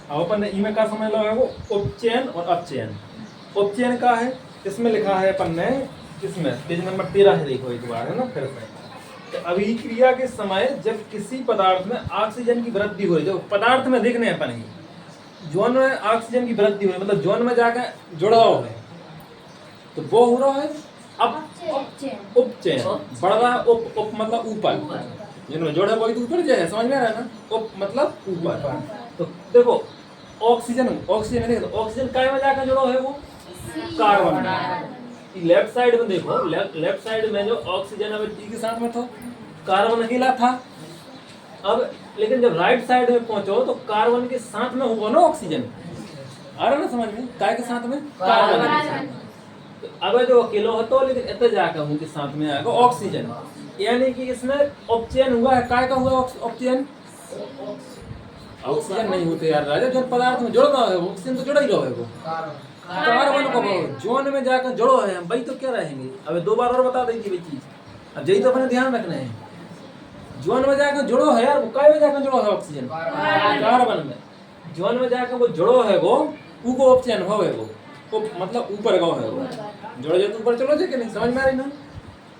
अब अपन ने ई में क्या समझ लगा वो उपचयन और अपचयन। उपचयन का है इसमें लिखा है अपन ने, इसमें पेज नंबर 13 है, देखो एक बार है ना फिर से। तो अभिक्रिया के समय जब किसी पदार्थ में ऑक्सीजन की वृद्धि हो रही है, जो पदार्थ में देखने अपन ही जोन में ऑक्सीजन की वृद्धि हो रही है, मतलब जोन में जाकर जुड़ाव है, तो वो हो रहा है अब उपचयन। बढ़ रहा है उप उप मतलब ऊपर, जिनमें जोड़ है वही तो ऊपर जाए, समझ में आ रहा है ना। उप मतलब ऊपर। तो देखो ऑक्सीजन देखो ऑक्सीजन काय में जाकर जुड़ा है वो कार्बन में। लेफ्ट साइड में देखो, लेफ्ट साइड में जो ऑक्सीजन अब टी के साथ में था, कार्बन अकेला था। अब लेकिन जब राइट साइड में पहुंचो तो कार्बन के साथ में होगा ना ऑक्सीजन, आ रहा ना समझ में, काय के साथ में कार्बन के साथ। तो अब जो अकेला होता है लेकिन इतना जाकर उनके साथ में आएगा ऑक्सीजन, यानी कि इसमें उपचयन हुआ है। काय का हुआ उपचयन? ऑक्सीजन नहीं होते यार राजा, जो पदार्थ में जुड़ रहा है ऑक्सीजन तो जुड़ा ही रहा है वो कार्बन को जोन में जाकर जुड़ो है, हम वही तो क्या रहेंगे। अब दो बार और बता देंगे ये चीज, अब यही तो अपने ध्यान रखना है। जोन में जाकर जुड़ो है यार, वो काय में जाकर जुड़ो है ऑक्सीजन कार्बन में, जोन में जाकर वो जुड़ो है वो को उपचयन हो है वो मतलब ऊपर गो है वो जुड़ जाए तो ऊपर चलो जाए कि नहीं, समझ में आ रही ना।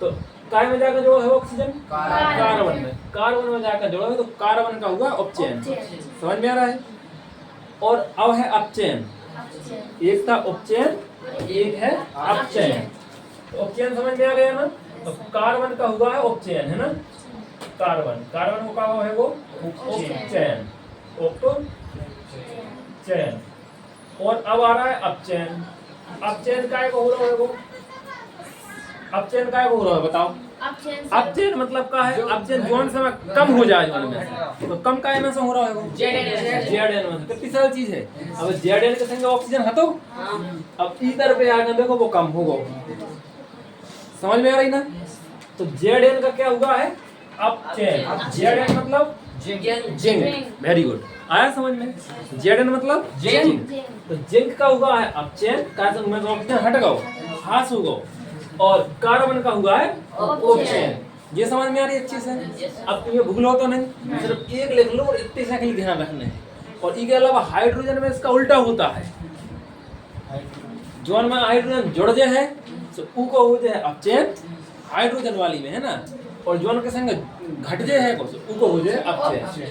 तो काय में जाकर जुड़ो है ऑक्सीजन कार्बन में, कार्बन में जाकर जुड़ो है तो कार्बन का हुआ उपचयन, समझ में आ रहा है। और अब है अपचयन, एक था उपचयन एक है अपचयन। तो उपचयन समझ में आ गया ना। तो कार्बन का हुआ है उपचयन है ना, कार्बन कार्बन का हुआ है वो उपचयन, उपचयन। और अब आ रहा है अपचयन। अपचयन काय को हो रहा है वो, अपचयन काय को हो रहा है बताओ। अपचयन मतलब का है अपचयन जोन से कम हो जाए जोन में, तो कम काय में से हो रहा है वो जेडएन में। कितनी सरल चीज है। अब जेडएन के संग ऑक्सीजन हटो, अब इधर पे आगे देखो वो कम होगा, समझ में आ रही ना। तो जेडएन का क्या हुआ है अपचयन। जेडएन मतलब जिंक, वेरी गुड, आया समझ में। जेडएन मतलब जिंक, तो जिंक का हुआ है अपचयन, का संग में ऑक्सीजन हट गया हास हो गया, और कार्बन का हुआ है उपचयन। ये समझ में आ रही है अच्छे से। अब ये भूलो तो नहीं, सिर्फ एक लिख लो और इतने से ध्यान रखना है। और इसके अलावा हाइड्रोजन में इसका उल्टा होता है, जोन में हाइड्रोजन जुड़ जाए है तो ऊ को हो जाए अपचयन हाइड्रोजन वाली में है ना, और जोन के संग घट जाए है तो ऊ को हो जाए अपचयन।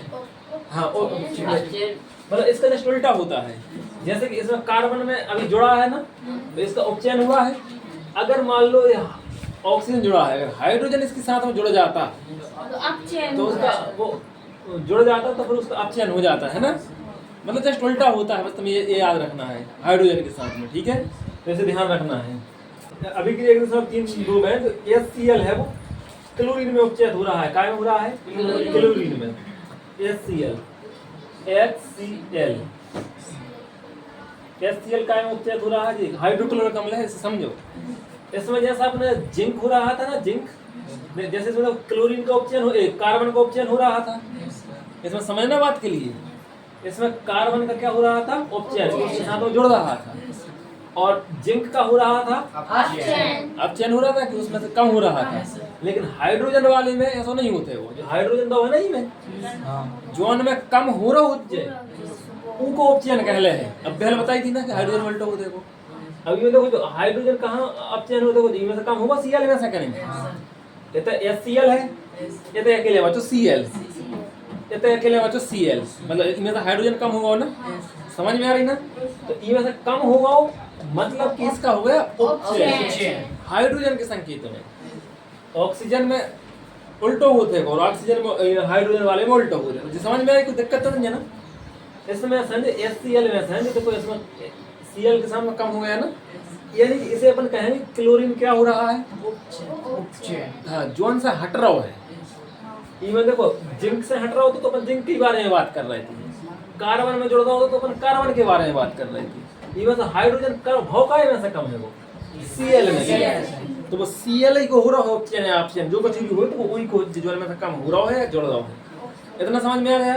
हाँ मतलब इसका जस्ट उल्टा होता है। जैसे कि इसमें कार्बन में अभी जुड़ा है ना, तो इसका उपचयन हुआ है। अगर मान लो ऑक्सीजन जुड़ा है, अगर हाइड्रोजन इसके साथ में जुड़ जाता तो उसका वो जुड़ जाता तो फिर उसका अपचयन हो जाता है ना। मतलब जस्ट उल्टा होता है, बस तुम्हें ये याद रखना है हाइड्रोजन के साथ में, ठीक है। तो इसे ध्यान रखना है। अभी के लिए सब तीन ग्रुप है। तो HCl है वो क्लोरीन में उपचयन हो रहा है, काय में हो रहा है क्लोरीन में। HCl काय में उपचयन हो रहा है जी, हाइड्रोक्लोरिक अम्ल है, इसे समझो। इसमें जैसा अपने जिंक हो रहा था ना, जिंक जैसे इसमें क्लोरीन का उपचयन हो, कार्बन का उपचयन हो रहा था, इसमें समझना बात के लिए। इसमें कार्बन का क्या हो रहा था उपचयन, उसके साथ में जुड़ रहा था, और जिंक का हो रहा था अपचयन हो रहा था कि उसमें से कम हो रहा था। लेकिन हाइड्रोजन वाले में ऐसा नहीं होता, वो जो हाइड्रोजन तो है नहीं में जोन में कम हो रहा हो उनको उपचयन कहले है। अब पहले बताई थी ना कि हाइड्रोजन उल्टा हो देखो, अभी देखो जो हाइड्रोजन कहाँ अपचयन हो देखो, इनमें से कम होगा Cl में से करेंगे। ये तो HCl है, ये तो अकेले बचो Cl, ये तो अकेले बचो Cl, मतलब इनमें से हाइड्रोजन कम होगा ना, समझ में आ रही ना। तो इनमें से कम होगा मतलब कि इसका हो गया उपचयन हाइड्रोजन के संकेत में। ऑक्सीजन में उल्टो होते हैं और ऑक्सीजन में हाइड्रोजन वाले में उल्टो होते हैं। समझ में आई, कोई दिक्कत तो नहीं है ना। इसमें समझे HCl में समझे, देखो इसमें Cl के सामने कम हो गया ना, यानी कि इसे अपन कहेंगे क्लोरीन क्या हो रहा है उपचयन। हाँ जोन से हट रहा है। इवन देखो जिंक से हट रहा हो तो अपन जिंक के बारे में बात कर रहे थे, कार्बन में जुड़ रहा हो तो अपन कार्बन के बारे में बात कर रहे थे। इवन से हाइड्रोजन का भाव काय में से कम है वो Cl में, तो वो Cl ही को हो रहा है उपचयन है, ऑप्शन जो कुछ भी हो तो वो वही को जोन में से कम हो रहा है जुड़ रहा है। इतना समझ में आ गया।